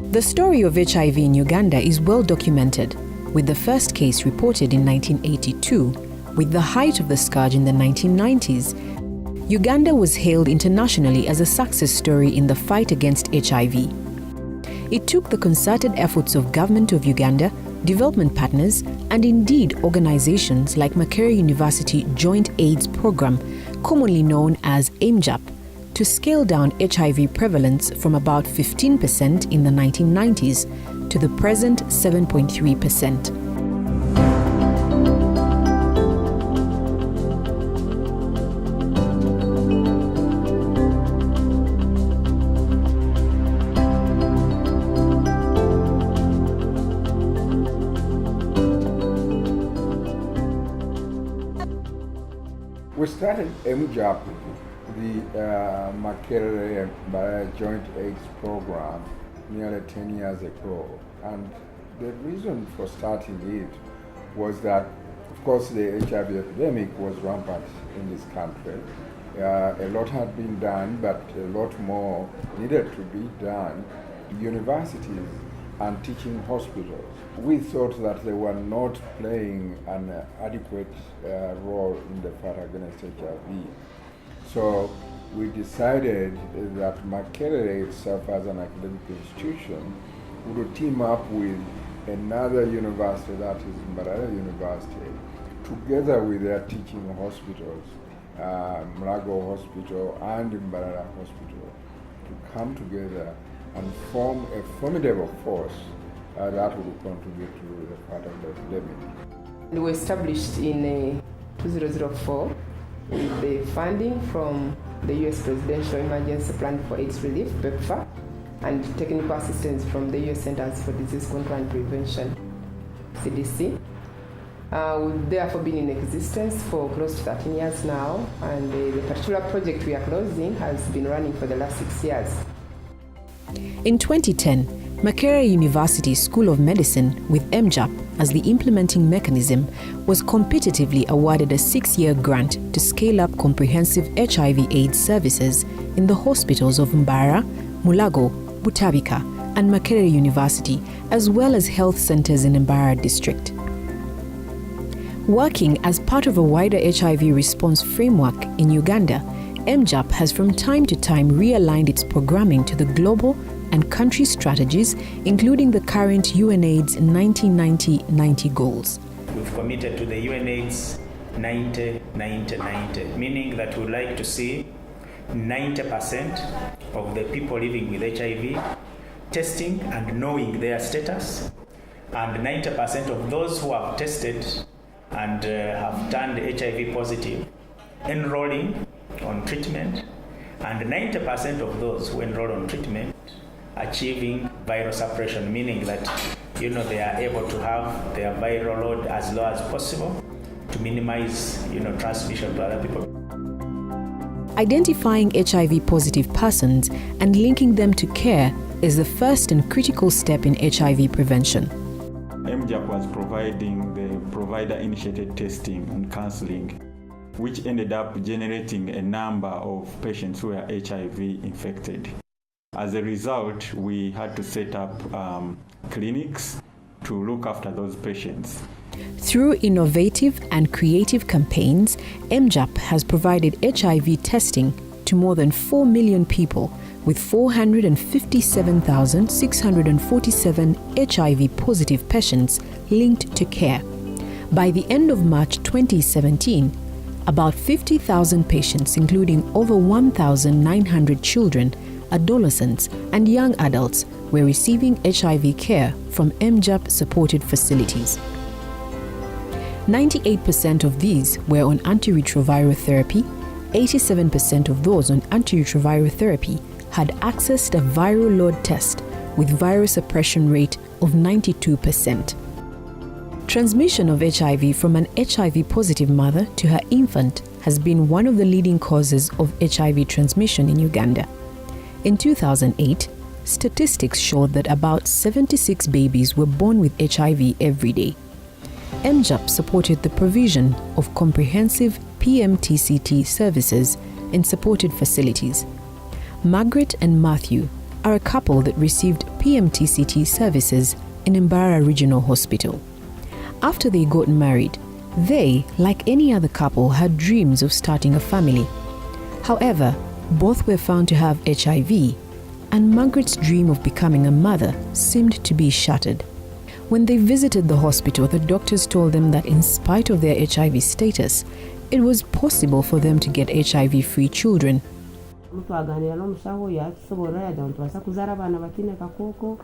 The story of HIV in Uganda is well documented, with the first case reported in 1982. With the height of the scourge in the 1990s, Uganda was hailed internationally as a success story in the fight against HIV. It took the concerted efforts of Government of Uganda, development partners, and indeed organizations like Makerere University Joint AIDS Program, commonly known as MJAP, to scale down HIV prevalence from about 15% in the 1990s to the present 7.3%. We started MJAP, the Makerere Joint AIDS Program, nearly 10 years ago. And the reason for starting it was that, of course, the HIV epidemic was rampant in this country. A lot had been done, but a lot more needed to be done. Universities and teaching hospitals, we thought that they were not playing an adequate role in the fight against HIV. So we decided that Makerere itself as an academic institution would team up with another university, that is Makerere University, together with their teaching hospitals, Mulago Hospital and Makerere Hospital, to come together and form a formidable force that would contribute to the fight of the epidemic. We were established in 2004 with the funding from the U.S. Presidential Emergency Plan for AIDS Relief, PEPFAR, and technical assistance from the U.S. Centers for Disease Control and Prevention, CDC. We've therefore been in existence for close to 13 years now, and the particular project we are closing has been running for the last 6 years. In 2010, Makerere University School of Medicine, with MJAP as the implementing mechanism, was competitively awarded a 6-year grant to scale up comprehensive HIV/AIDS services in the hospitals of Mbara, Mulago, Butabika, and Makerere University, as well as health centers in Mbara district. Working as part of a wider HIV response framework in Uganda, MJAP has from time to time realigned its programming to the global and country strategies, including the current UNAIDS 90-90-90 goals. We've committed to the UNAIDS 90-90-90, meaning that we'd like to see 90% of the people living with HIV testing and knowing their status, and 90% of those who have tested and have turned HIV positive enrolling on treatment, and 90% of those who enroll on treatment achieving viral suppression, meaning that they are able to have their viral load as low as possible to minimize transmission to other people. Identifying HIV-positive persons and linking them to care is the first and critical step in HIV prevention. MJAP was providing the provider-initiated testing and counseling, which ended up generating a number of patients who were HIV infected. As a result, we had to set up clinics to look after those patients. Through innovative and creative campaigns, MJAP has provided HIV testing to more than 4 million people, with 457,647 HIV-positive patients linked to care. By the end of March 2017, about 50,000 patients, including over 1,900 children, adolescents, and young adults, were receiving HIV care from MJAP-supported facilities. 98% of these were on antiretroviral therapy. 87% of those on antiretroviral therapy had accessed a viral load test with viral suppression rate of 92%. Transmission of HIV from an HIV-positive mother to her infant has been one of the leading causes of HIV transmission in Uganda. In 2008, statistics showed that about 76 babies were born with HIV every day. MJAP supported the provision of comprehensive PMTCT services in supported facilities. Margaret and Matthew, are a couple that received PMTCT services in Mbarara Regional Hospital. After they got married, they, like any other couple, had dreams of starting a family. However, both were found to have HIV, and Margaret's dream of becoming a mother seemed to be shattered. When they visited the hospital, the doctors told them that in spite of their HIV status, it was possible for them to get HIV-free children. Twaganira n'omushaho yakisobora yajya ntwasa kuzara abana batine kakoko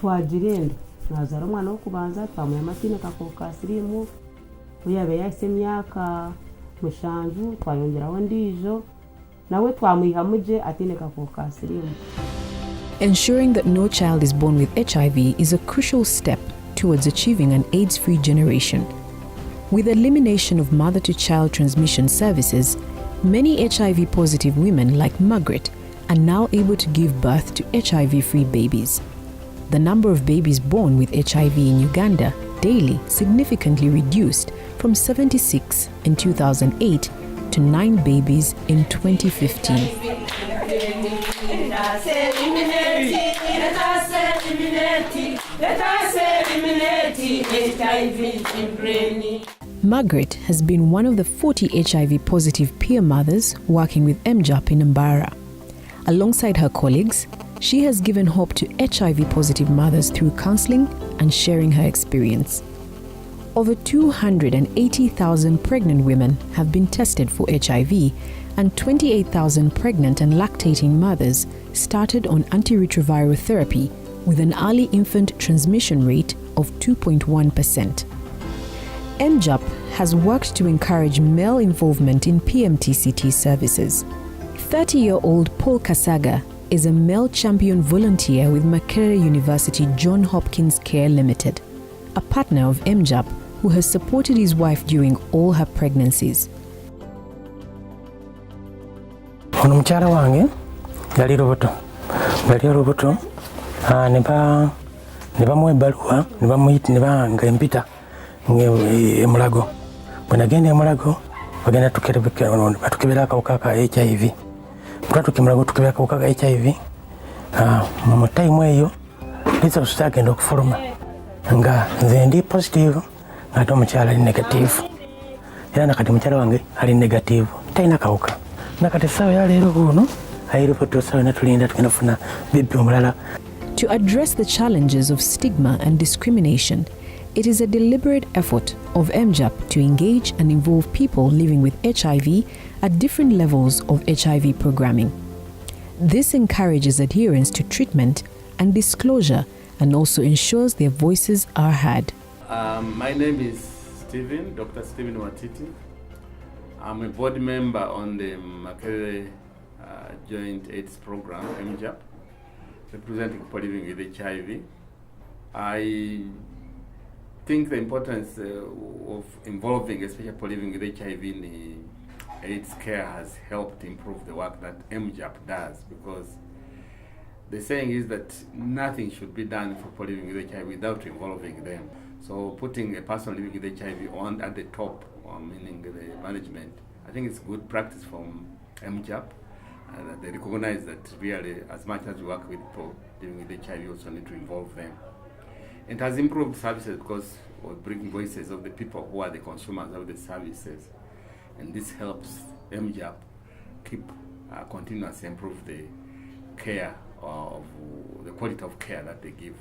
twagirenda nazara umwana wo kubanza twamuye amatine kakoko kasirimu uyabe yahise emyaka mushanju twayongeraho ndijo nawe twamuyihamuje atine kakoko kasirimu. Ensuring that no child is born with HIV is a crucial step towards achieving an AIDS-free generation. With elimination of mother-to-child transmission services, many HIV-positive women like Margaret are now able to give birth to HIV-free babies. The number of babies born with HIV in Uganda daily significantly reduced from 76 in 2008 to 9 babies in 2015. Margaret has been one of the 40 HIV-positive peer mothers working with MJAP in Mbarara. Alongside her colleagues, she has given hope to HIV-positive mothers through counseling and sharing her experience. Over 280,000 pregnant women have been tested for HIV, and 28,000 pregnant and lactating mothers started on antiretroviral therapy with an early infant transmission rate of 2.1%. MJAP has worked to encourage male involvement in PMTCT services. 30-year-old Paul Kasaga is a male champion volunteer with Makerere University John Hopkins Care Limited, a partner of MJAP who has supported his wife during all her pregnancies. Ono mchara wange yali rubuto neba mwe baluwa neba ngempita emulago bwena gende emulago bagenda tukebera akawuka ka HIV tukemulago tukebera akawuka ka HIV mu time eyo results zagenda okufuluma nga nze ndi positive ate omukyala ali negative era nakati mukyala wange ali negative talina kawuka nakati sawa ya leero buno ayiripoto sawa natulinda tugenda kufuna bibi omulala. To address the challenges of stigma and discrimination, it is a deliberate effort of MJAP to engage and involve people living with HIV at different levels of HIV programming. This encourages adherence to treatment and disclosure, and also ensures their voices are heard. My name is Stephen, Dr. Stephen Watiti. I'm a board member on the Makerere Joint AIDS Program, MJAP, representing people living with HIV. I think the importance of involving especially people living with HIV in AIDS care has helped improve the work that MJAP does, because the saying is that nothing should be done for people living with HIV without involving them. So putting a person living with HIV on at the top, meaning the management, I think it's good practice from MJAP, and they recognize that really as much as we work with people living with HIV, we also need to involve them. It has improved services because we're bringing voices of the people who are the consumers of the services, and this helps MJAP keep continuously improve the care of the quality of care that they give.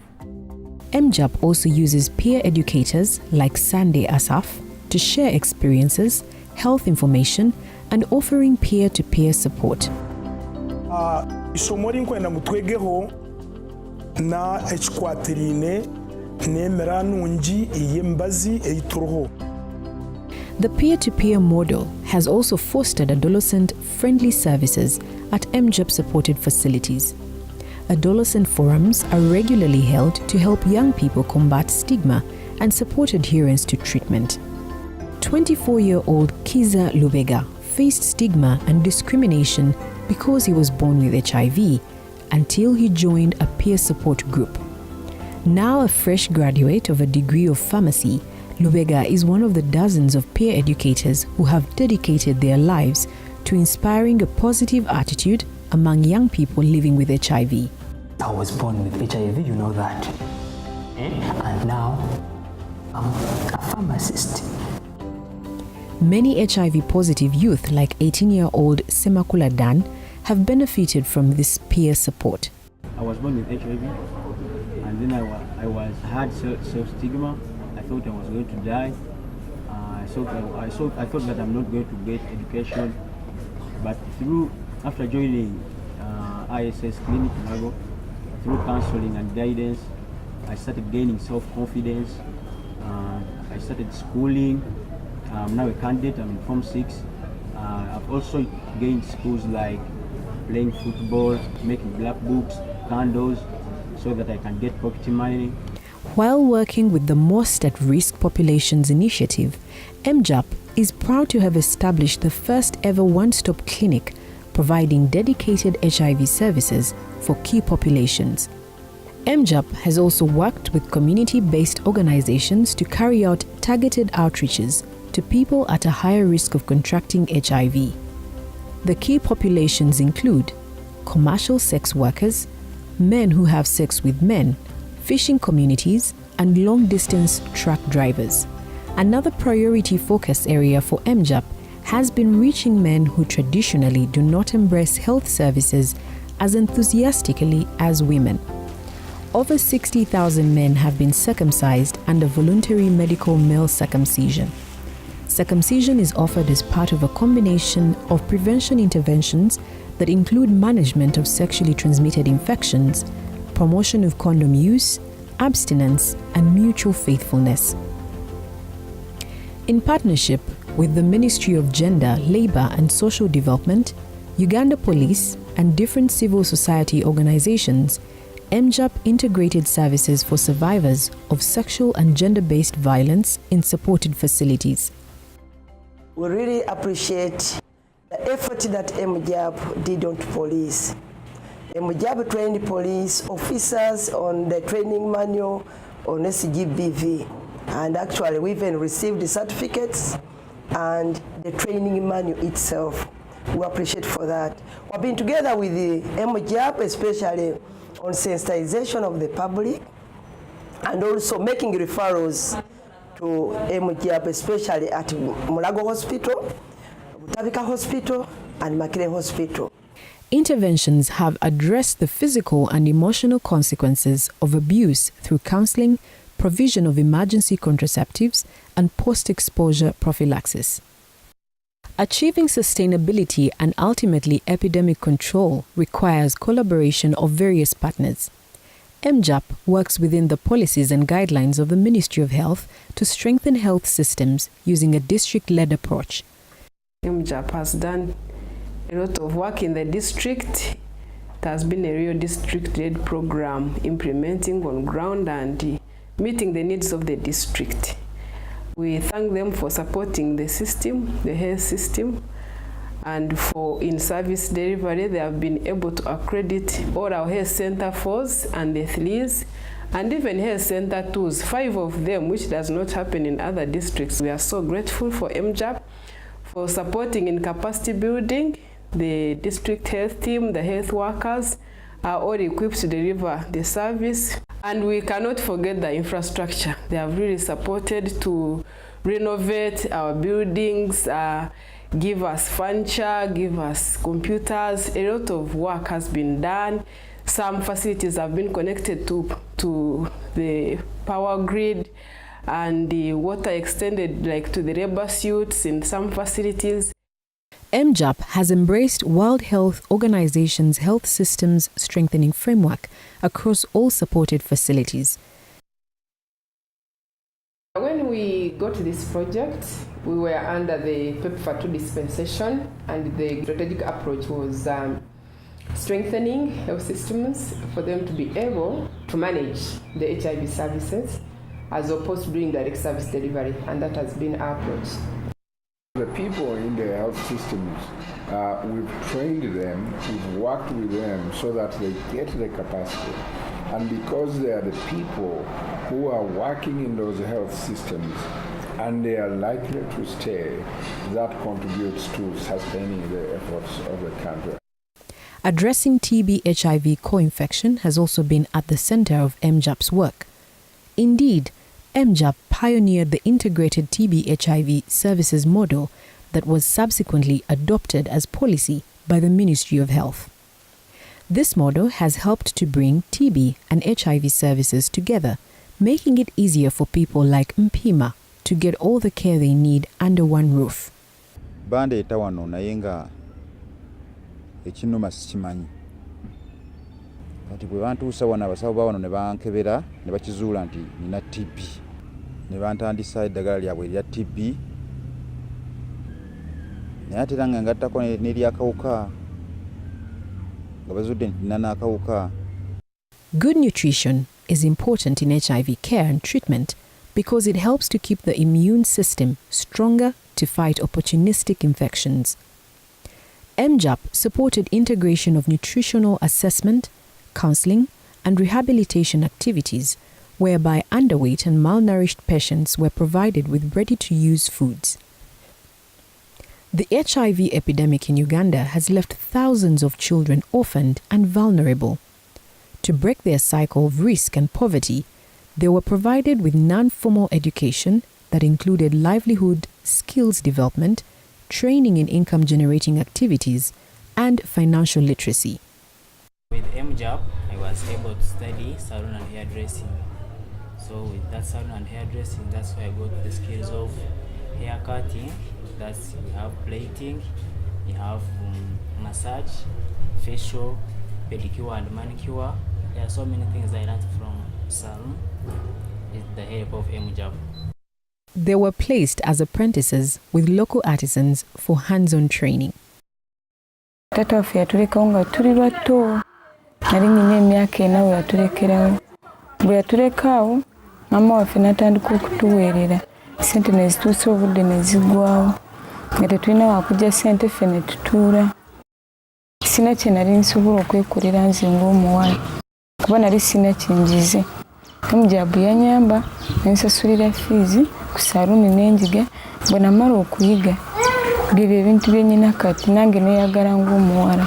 MJAP also uses peer educators like Sunday Asaf to share experiences, health information, and offering peer-to-peer support. Isomo rinkwenda mutwegeho na ekwaterine nemera nungi iyembazi eyituruho. The peer-to-peer model has also fostered adolescent-friendly services at MJAP-supported facilities. Adolescent forums are regularly held to help young people combat stigma and support adherence to treatment. 24-year-old Kiza Lubega faced stigma and discrimination because he was born with HIV until he joined a peer support group. Now a fresh graduate of a degree of pharmacy, Lubega is one of the dozens of peer educators who have dedicated their lives to inspiring a positive attitude among young people living with HIV. I was born with HIV, you know that. And now I'm a pharmacist. Many HIV-positive youth, like 18-year-old Semakula Dan, have benefited from this peer support. I was born with HIV, and then I had self-stigma. I thought I was going to die. I thought that I'm not going to get education, but after joining ISS Clinic Lago, through counseling and guidance, I started gaining self-confidence. I started schooling. I'm now a candidate. I'm in Form 6. I've also gained skills like playing football, making black books, candles, so that I can get pocket money. While working with the Most at Risk Populations Initiative, MJAP is proud to have established the first ever one-stop clinic providing dedicated HIV services for key populations. MJAP has also worked with community-based organizations to carry out targeted outreaches to people at a higher risk of contracting HIV. The key populations include commercial sex workers, men who have sex with men, fishing communities, and long-distance truck drivers. Another priority focus area for MJAP has been reaching men who traditionally do not embrace health services as enthusiastically as women. Over 60,000 men have been circumcised under voluntary medical male circumcision. Circumcision is offered as part of a combination of prevention interventions that include management of sexually transmitted infections, promotion of condom use, abstinence, and mutual faithfulness. In partnership with the Ministry of Gender, Labour and Social Development, Uganda Police, and different civil society organizations, MJAP integrated services for survivors of sexual and gender-based violence in supported facilities. We really appreciate the effort that MJAP did on police. MJAP trained police officers on the training manual on SGBV, and actually we even received the certificates and the training manual itself. We appreciate for that. We've been together with the MJAP, especially on sensitization of the public, and also making referrals to MJAP, especially at Mulago Hospital, Butabika Hospital, and Makerere Hospital. Interventions have addressed the physical and emotional consequences of abuse through counseling, provision of emergency contraceptives, and post-exposure prophylaxis. Achieving sustainability and ultimately epidemic control requires collaboration of various partners. MJAP works within the policies and guidelines of the Ministry of Health to strengthen health systems using a district-led approach. MJAP has done a lot of work in the district. It has been a real district-led program implementing on ground and meeting the needs of the district. We thank them for supporting the system, the health system, and for in-service delivery. They have been able to accredit all our health center 4s and the 3s, and even health center 2s, 5 of them, which does not happen in other districts. We are so grateful for MJAP for supporting in capacity building. The district health team, the health workers are all equipped to deliver the service. And we cannot forget the infrastructure. They have really supported to renovate our buildings, give us furniture, give us computers. A lot of work has been done. Some facilities have been connected to the power grid, and the water extended like to the rubber suits in some facilities. MJAP has embraced World Health Organization's health systems strengthening framework across all supported facilities. When we got this project, we were under the PEPFAR 2 dispensation, and the strategic approach was strengthening health systems for them to be able to manage the HIV services as opposed to doing direct service delivery, and that has been our approach. The people in the health systems, we've trained them, we've worked with them so that they get the capacity. And because they are the people who are working in those health systems and they are likely to stay, that contributes to sustaining the efforts of the country. Addressing TB-HIV co-infection has also been at the center of MJAP's work. Indeed, MJAP pioneered the integrated TB-HIV services model that was subsequently adopted as policy by the Ministry of Health. This model has helped to bring TB and HIV services together, making it easier for people like Mpima to get all the care they need under one roof. Bandeeta wano naye nga ekinuma sikimanyi. Kati bwe bantuusa wano abasawo ba wano ne bankebera ne bakizuula nti nina TB. Ne bantandisa eddagala lyabwe erya TB. Naye ate era nga ngattako n'eryakawuka nga bazudde nti nina n'akawuka. Good nutrition is important in HIV care and treatment because it helps to keep the immune system stronger to fight opportunistic infections. MJAP supported integration of nutritional assessment, counseling, and rehabilitation activities, whereby underweight and malnourished patients were provided with ready-to-use foods. The HIV epidemic in Uganda has left thousands of children orphaned and vulnerable. To break their cycle of risk and poverty, they were provided with non-formal education that included livelihood, skills development, training in income-generating activities, and financial literacy. With MJAP, I was able to study salon and hairdressing. So with that salon and hairdressing, that's where I got the skills of hair cutting. That's we have plating, we have massage, facial, pedicure and manicure. There are so many things I learned from salon with the help of MJAP. They were placed as apprentices with local artisans for hands-on training. Tata waffe yatulekawo nga tuli bato. Nali nina emyaka 4 we yatulekerawo. Bwe yatulekaawo, mama waffe n'atandika okutuweerera. Sente ne zituusa obudde ne ziggwawo. Nga tetulina wakujja sente ffe ne tutuula. Sina kye nali nsobola okwekolera nze ng'omuwala. Kuba nali sina kinjize. MJAP yanyamba nensasulira fees ku saluni n'enjiga. Bwe namala okuyiga bye ebintu bye nnina kati nange neeyagala ng'omuwala.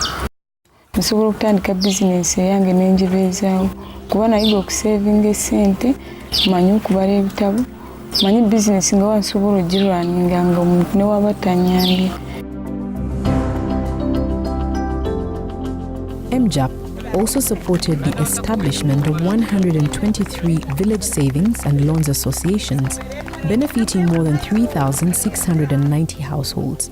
Nsobola okutandika bizinensi eyange n'enjibeezaawo. Kuba nayiga okusevinga esente, manyi okubala ebitabo, manyi bizinensi nga wansobola ogirwaninga nga omuntu ne waba tanyambye. MJAP also supported the establishment of 123 village savings and loans associations, benefiting more than 3,690 households.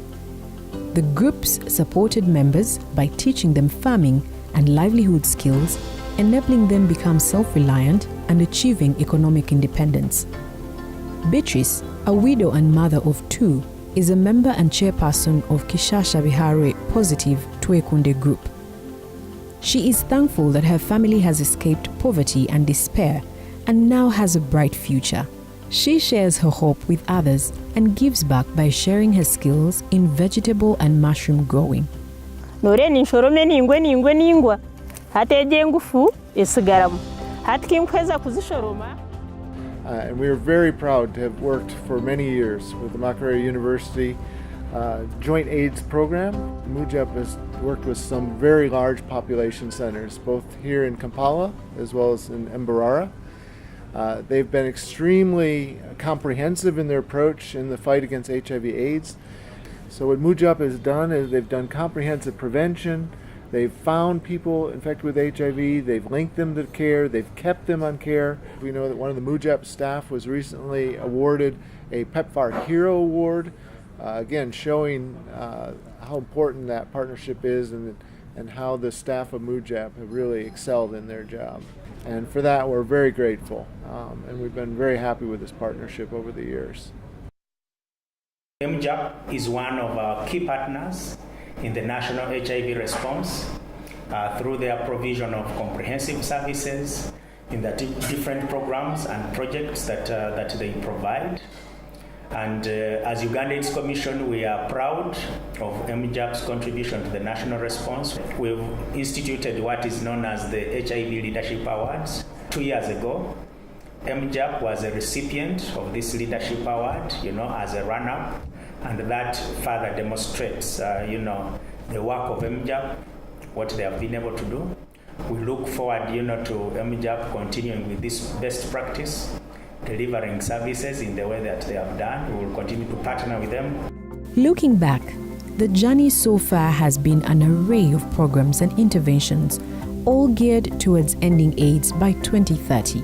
The groups supported members by teaching them farming and livelihood skills, enabling them become self-reliant and achieving economic independence. Beatrice, a widow and mother of 2, is a member and chairperson of Kishasha Bihare Positive Twekunde Group. She is thankful that her family has escaped poverty and despair and now has a bright future. She shares her hope with others and gives back by sharing her skills in vegetable and mushroom growing. Noreni nshorome ningwe hateje ngufu esigaramu hatkinkweza kuzishoroma. And we are very proud to have worked for many years with the Makerere University Joint AIDS program. MJAP has worked with some very large population centers, both here in Kampala as well as in Mbarara. They've been extremely comprehensive in their approach in the fight against HIV/AIDS. So what MJAP has done is they've done comprehensive prevention. They've found people infected with HIV, they've linked them to care, they've kept them on care. We know that one of the MJAP staff was recently awarded a PEPFAR Hero Award, again showing how important that partnership is and how the staff of MJAP have really excelled in their job. And for that we're very grateful, and we've been very happy with this partnership over the years. MJAP is one of our key partners in the national HIV response through their provision of comprehensive services in the different programs and projects that they provide. And as Uganda AIDS Commission, we are proud of MJAP's contribution to the national response. We've instituted what is known as the HIV Leadership Awards. 2 years ago, MJAP was a recipient of this Leadership Award, as a runner. And that further demonstrates, the work of MJAP what they have been able to do. We look forward, to MJAP continuing with this best practice, delivering services in the way that they have done. We will continue to partner with them. Looking back, the journey so far has been an array of programs and interventions, all geared towards ending AIDS by 2030.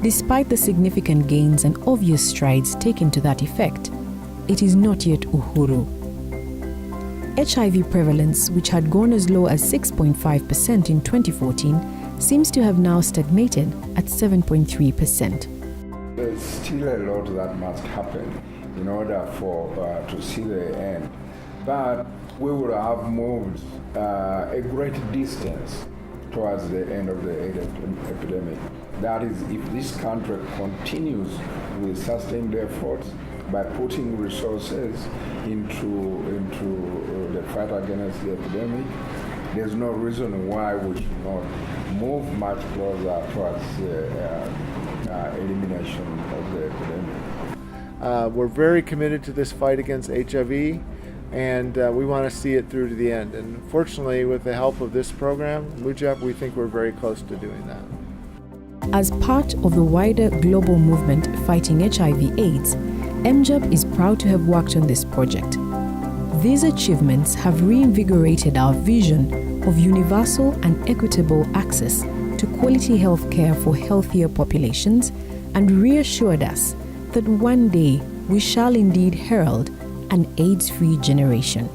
Despite the significant gains and obvious strides taken to that effect, it is not yet Uhuru. HIV prevalence, which had gone as low as 6.5% in 2014, seems to have now stagnated at 7.3%. There's still a lot that must happen in order to see the end. But we would have moved a great distance towards the end of the AIDS epidemic. That is, if this country continues with sustained efforts by putting resources into the fight against the epidemic, there's no reason why we should not move much closer towards elimination of the epidemic. We're very committed to this fight against HIV, and we want to see it through to the end. And fortunately, with the help of this program, MJAP, we think we're very close to doing that. As part of the wider global movement fighting HIV/AIDS, MJAP is proud to have worked on this project. These achievements have reinvigorated our vision of universal and equitable access to quality health care for healthier populations and reassured us that one day we shall indeed herald an AIDS-free generation.